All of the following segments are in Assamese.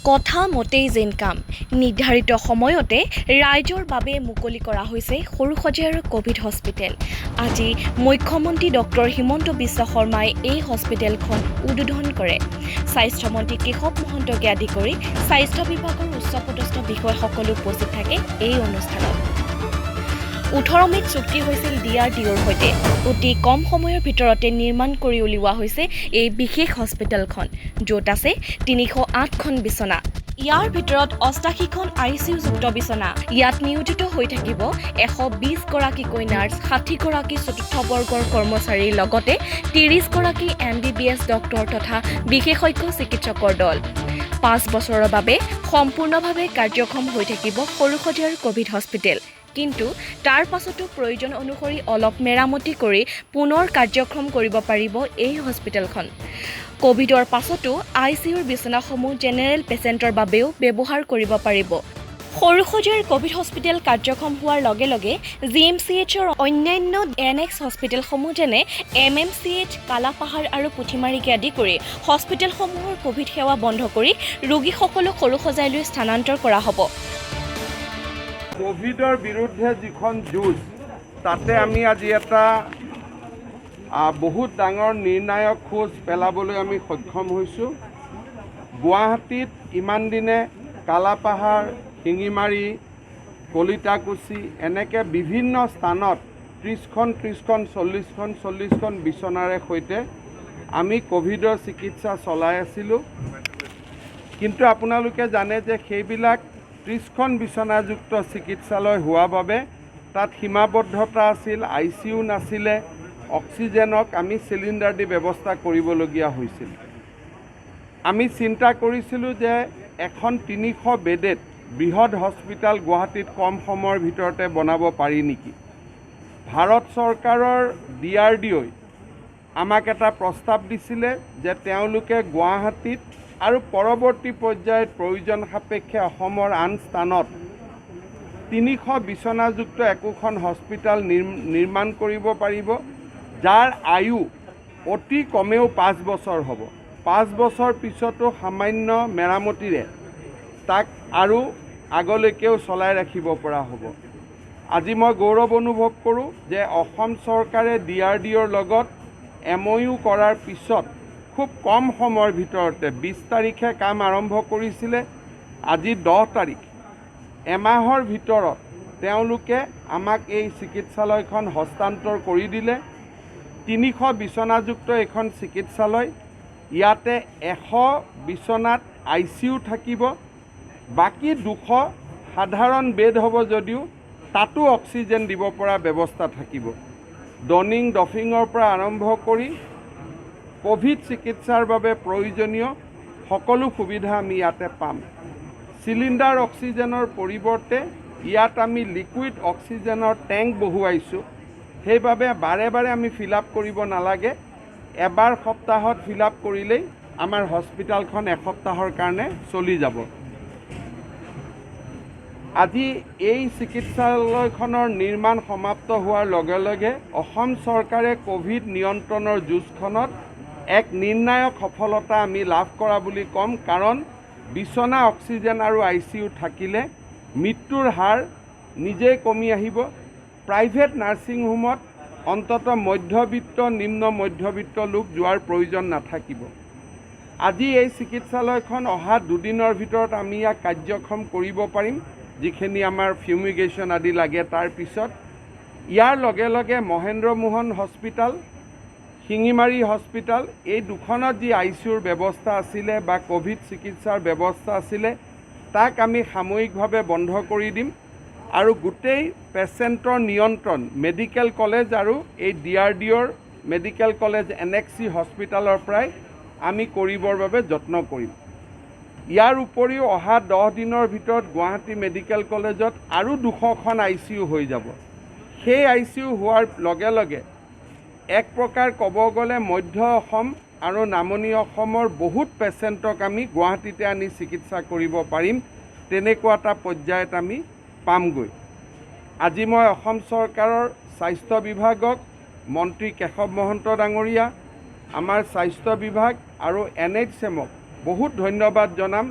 কথা মতেই যেন কাম নিৰ্ধাৰিত সময়তে ৰাইজৰ বাবে মুকলি কৰা হৈছে সৰুসজাইৰ কোভিড হস্পিটেল। আজি মুখ্যমন্ত্ৰী ডক্টৰ হিমন্ত বিশ্ব শৰ্মাই এই হস্পিটেলখন উদ্বোধন কৰে। স্বাস্থ্যমন্ত্ৰী কেশৱ মহন্তকে আদি কৰি স্বাস্থ্য বিভাগৰ উচ্চপদস্থ বিষয়াসকলো উপস্থিত থাকে এই অনুষ্ঠানত। 18 মেত চুক্তি হৈছিল DRDOৰ সৈতে। অতি কম সময়ৰ ভিতৰতে নিৰ্মাণ কৰি উলিওৱা হৈছে এই বিশেষ হস্পিটেলখন, য'ত আছে 308খন বিচনা। ইয়াৰ ভিতৰত 88খন ICU যুক্ত বিচনা। ইয়াত নিয়োজিত হৈ থাকিব 120 গৰাকীকৈ নাৰ্ছ, 60 গৰাকী চতুৰ্থ বৰ্গৰ কৰ্মচাৰীৰ লগতে 30 গৰাকী MBBS ডক্টৰ তথা বিশেষজ্ঞ চিকিৎসকৰ দল। 5 বছৰৰ বাবে সম্পূৰ্ণভাৱে কাৰ্যক্ষম হৈ থাকিব সৰুসজাইৰ কোভিড হস্পিটেল। কিন্তু তাৰ পাছতো প্ৰয়োজন অনুসৰি অলপ মেৰামতি কৰি পুনৰ কাৰ্যক্ষম কৰিব পাৰিব এই হস্পিটেলখন। কোভিডৰ পাছতো ICUৰ বিচনাসমূহ জেনেৰেল পেচেণ্টৰ বাবেও ব্যৱহাৰ কৰিব পাৰিব। সৰুসজাইৰ কোভিড হস্পিটেল কাৰ্যক্ষম হোৱাৰ লগে লগে GMCHৰ অন্যান্য NX হস্পিটেলসমূহ যেনে MMCH, কালাপাহাৰ আৰু পুথিমাৰীকে আদি কৰি হস্পিটেলসমূহৰ কোভিড সেৱা বন্ধ কৰি ৰোগীসকলক সৰুসজাইলৈ স্থানান্তৰ কৰা হ'ব। কোভিডৰ বিৰুদ্ধে যিখন যুঁজ, তাতে আমি আজি এটা বহুত ডাঙৰ নিৰ্ণায়ক খোজ পেলাবলৈ আমি সক্ষম হৈছোঁ। গুৱাহাটীত ইমান দিনে কালাপাহাৰ, শিঙিমাৰী, কলিতাকুছি এনেকৈ বিভিন্ন স্থানত 30খন 40খন বিচনাৰে সৈতে আমি কোভিডৰ চিকিৎসা চলাই আছিলোঁ। কিন্তু আপোনালোকে জানে যে সেইবিলাক 30খন বিচনাযুক্ত চিকিৎসালয় হোৱা বাবে তাত সীমাবদ্ধতা আছিল, ICU নাছিলে, অক্সিজেনক আমি চিলিণ্ডাৰ দি ব্যৱস্থা কৰিবলগীয়া হৈছিল। আমি চিন্তা কৰিছিলোঁ যে এখন 300 বেডেড বৃহৎ হস্পিটেল গুৱাহাটীত কম সময়ৰ ভিতৰতে বনাব পাৰি নেকি। ভাৰত চৰকাৰৰ DRDOই আমাক এটা প্ৰস্তাৱ দিছিলে যে তেওঁলোকে গুৱাহাটীত আৰু পৰৱৰ্তী পৰ্যায়ত প্ৰয়োজন সাপেক্ষে অসমৰ আন স্থানত 300 বিচনাযুক্ত একোখন হস্পিটেল নিৰ্মাণ কৰিব পাৰিব, যাৰ আয়ু অতি কমেও 5 বছৰ হ'ব। 5 বছৰ পিছতো সামান্য মেৰামতিৰে তাক আৰু আগলৈকেও চলাই ৰাখিব পৰা হ'ব। আজি মই গৌৰৱ অনুভৱ কৰোঁ যে অসম চৰকাৰে DRDOৰ লগত MOU কৰাৰ পিছত খুব কম সময়ৰ ভিতৰতে 20 তাৰিখে কাম আৰম্ভ কৰিছিলে। আজি 10 তাৰিখ, এমাহৰ ভিতৰত তেওঁলোকে আমাক এই চিকিৎসালয়খন হস্তান্তৰ কৰি দিলে। 300 বিচনাযুক্ত এখন চিকিৎসালয়, ইয়াতে 100 বিচনাত ICU থাকিব, বাকী 200 সাধাৰণ বেড হ'ব যদিও তাতো অক্সিজেন দিব পৰা ব্যৱস্থা থাকিব। ডনিং ডফিঙৰ পৰা আৰম্ভ কৰি কোভিড চিকিৎসাৰ বাবে প্ৰয়োজনীয় সকলো সুবিধা আমি ইয়াতে পাম। চিলিণ্ডাৰ অক্সিজেনৰ পৰিৱৰ্তে ইয়াত আমি লিকুইড অক্সিজেনৰ টেংক বহুৱাইছোঁ। সেইবাবে বাৰে বাৰে আমি ফিল আপ কৰিব নালাগে, এবাৰ সপ্তাহত ফিল আপ কৰিলেই আমাৰ হস্পিটেলখন এসপ্তাহৰ কাৰণে চলি যাব। আজি এই চিকিৎসালয়খনৰ নিৰ্মাণ সমাপ্ত হোৱাৰ লগে লগে অসম চৰকাৰে কোভিড নিয়ন্ত্ৰণৰ যুঁজখনত এক নিৰ্ণায়ক সফলতা আমি লাভ কৰা বুলি ক'ম। কাৰণ বিচনা, অক্সিজেন আৰু ICU থাকিলে মৃত্যুৰ হাৰ নিজেই কমি আহিব। প্ৰাইভেট নাৰ্ছিং হোমত অন্ততঃ মধ্যবিত্ত, নিম্ন মধ্যবিত্ত লোক যোৱাৰ প্ৰয়োজন নাথাকিব। আজি এই চিকিৎসালয়খন অহা 2 দিনৰ ভিতৰত আমি ইয়াক কাৰ্যক্ষম কৰিব পাৰিম, যিখিনি আমাৰ ফিউমিগেশ্যন আদি লাগে। তাৰ পিছত ইয়াৰ লগে লগে মহেন্দ্ৰ মোহন হস্পিটেল, শিঙিমাৰী হস্পিটেল, এই দুখনত যি ICUৰ ব্যৱস্থা আছিলে বা কোভিড চিকিৎসাৰ ব্যৱস্থা আছিলে, তাক আমি সাময়িকভাৱে বন্ধ কৰি দিম আৰু গোটেই পেচেণ্টৰ নিয়ন্ত্ৰণ মেডিকেল কলেজ আৰু এই DRDOৰ মেডিকেল কলেজ NXC হস্পিটেলৰ পৰাই আমি কৰিবৰ বাবে যত্ন কৰিম। ইয়াৰ উপৰিও অহা 10 দিনৰ ভিতৰত গুৱাহাটী মেডিকেল কলেজত আৰু 200খন ICU হৈ যাব। সেই ICU হোৱাৰ লগে লগে এক প্ৰকাৰ ক'ব গ'লে মধ্য অসম আৰু নামনি অসমৰ বহুত পেচেণ্টক আমি গুৱাহাটীতে আনি চিকিৎসা কৰিব পাৰিম, তেনেকুৱা এটা পৰ্যায়ত আমি পামগৈ। আজি মই অসম চৰকাৰৰ স্বাস্থ্য বিভাগক, মন্ত্ৰী কেশৱ মহন্ত ডাঙৰীয়া, আমাৰ স্বাস্থ্য বিভাগ আৰু NHMক বহুত ধন্যবাদ জনাম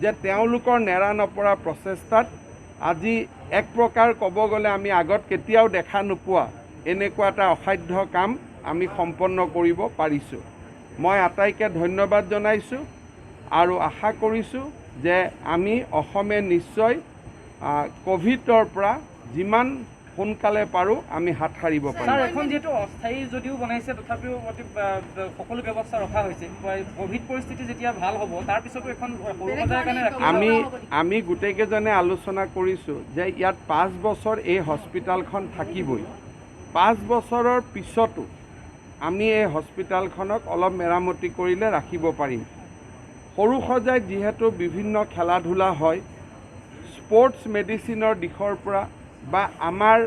যে তেওঁলোকৰ নেৰা নপৰা প্ৰচেষ্টাত আজি এক প্ৰকাৰ ক'ব গ'লে আমি আগত কেতিয়াও দেখা নোপোৱা এনেকুৱা এটা অসাধ্য কাম আমি সম্পন্ন কৰিব পাৰিছোঁ। মই আটাইকে ধন্যবাদ জনাইছোঁ আৰু আশা কৰিছোঁ যে আমি অসমে নিশ্চয় কোভিডৰ পৰা যিমান সোনকালে পাৰোঁ আমি হাত সাৰিব পাৰিম। স্যাৰ, এখন যেহেতু অস্থায়ী যদিও বনাইছে তথাপিও সকলো ব্যৱস্থা ৰখা হৈছে। কোভিড পৰিস্থিতি যেতিয়া ভাল হ'ব তাৰ পিছতো এখন সৰু সজাগৰ কাৰণে আমি গোটেইকেইজনে আলোচনা কৰিছোঁ যে ইয়াত 5 বছৰ এই হস্পিটেলখন থাকিবই। 5 বছৰৰ পিছতো আমি এই হস্পিটেলখনক অলপ মেৰামতি কৰিলে ৰাখিব পাৰিম। সৰু সজাইত যিহেতু বিভিন্ন খেলা ধূলা হয়, স্পৰ্টছ মেডিচিনৰ দিশৰ পৰা বা আমাৰ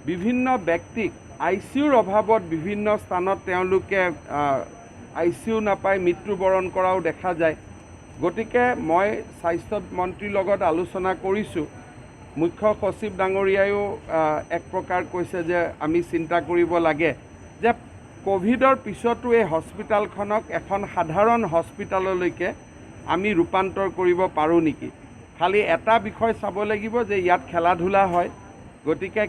বিভিন্ন ব্যক্তিক ICUৰ অভাৱত বিভিন্ন স্থানত তেওঁলোকে ICU নাপায় মৃত্যুবৰণ কৰাও দেখা যায়। গতিকে মই স্বাস্থ্য মন্ত্ৰীৰ লগত আলোচনা কৰিছোঁ। মুখ্য সচিব ডাঙৰীয়ায়ো এক প্ৰকাৰ কৈছে যে আমি চিন্তা কৰিব লাগে যে কোভিডৰ পিছতো এই হস্পিটেলখনক এখন সাধাৰণ হস্পিটেললৈকে আমি ৰূপান্তৰ কৰিব পাৰোঁ নেকি। খালি এটা বিষয় চাব লাগিব যে ইয়াত খেলা ধূলা হয়, গতিকে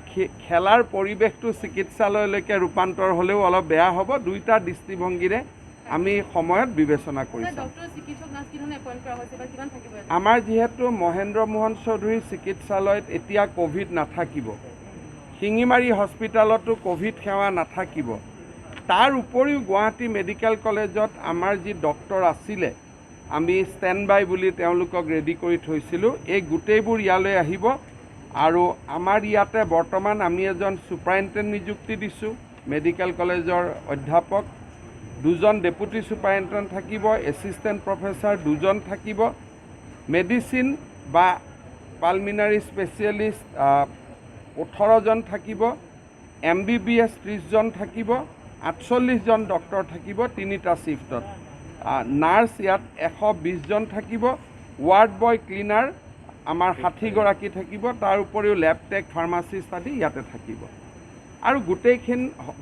খেলাৰ পৰিৱেশটো চিকিৎসালয়লৈকে ৰূপান্তৰ হ'লেও অলপ বেয়া হ'ব। দুইটা দৃষ্টিভংগীৰে আমি সময়ত বিবেচনা কৰিছোঁ। আমাৰ যিহেতু মহেন্দ্ৰ মোহন চৌধুৰী চিকিৎসালয়ত এতিয়া কোভিড নাথাকিব, শিঙিমাৰী হস্পিটেলতো কোভিড সেৱা নাথাকিব। তাৰ উপৰিও গুৱাহাটী মেডিকেল কলেজত আমাৰ যি ডক্টৰ আছিলে, আমি ষ্টেণ্ড বাই বুলি তেওঁলোকক ৰেডি কৰি থৈছিলোঁ, এই গোটেইবোৰ ইয়ালৈ আহিব। আৰু আমাৰ ইয়াতে বৰ্তমান আমি এজন ছুপাৰিণ্টেণ্ট নিযুক্তি দিছোঁ, মেডিকেল কলেজৰ অধ্যাপক 2জন ডেপুটি ছুপাৰিণ্টেণ্ট থাকিব, এছিষ্টেণ্ট প্ৰফেচাৰ 2জন থাকিব, মেডিচিন বা পালমিনাৰী স্পেচিয়েলিষ্ট 18জন থাকিব, MBBS 30জন থাকিব, 48জন ডক্টৰ থাকিব 3টা শ্বিফ্টত। নাৰ্ছ ইয়াত 120জন থাকিব, ৱাৰ্ড বয় ক্লিনাৰ আমাৰ 60গৰাকী থাকিব, তাৰ উপৰিও লেব টেক ফাৰ্মাচিষ্ট আদি ইয়াতে থাকিব। আৰু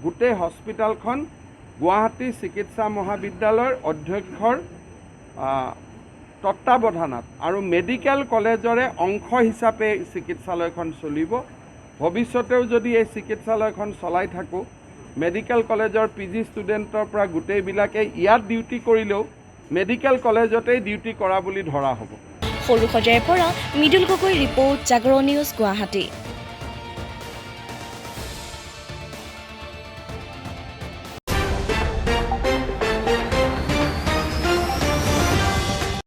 গোটেই হস্পিটেলখন গুৱাহাটী চিকিৎসা মহাবিদ্যালয়ৰ অধ্যক্ষৰ তত্ত্বাৱধানত আৰু মেডিকেল কলেজৰে অংশ হিচাপে চিকিৎসালয়খন চলিব। ভৱিষ্যতেও যদি এই চিকিৎসালয়খন চলাই থাকোঁ, মেডিকেল কলেজৰ PG ষ্টুডেণ্টৰ পৰা গোটেইবিলাকে ইয়াত ডিউটি কৰিলেও মেডিকেল কলেজতেই ডিউটি কৰা বুলি ধৰা হ'ব। সৰু সজাইৰ পৰা মৃদুল গগৈ ৰিপৰ্ট, জাগৰণ নিউজ, গুৱাহাটী।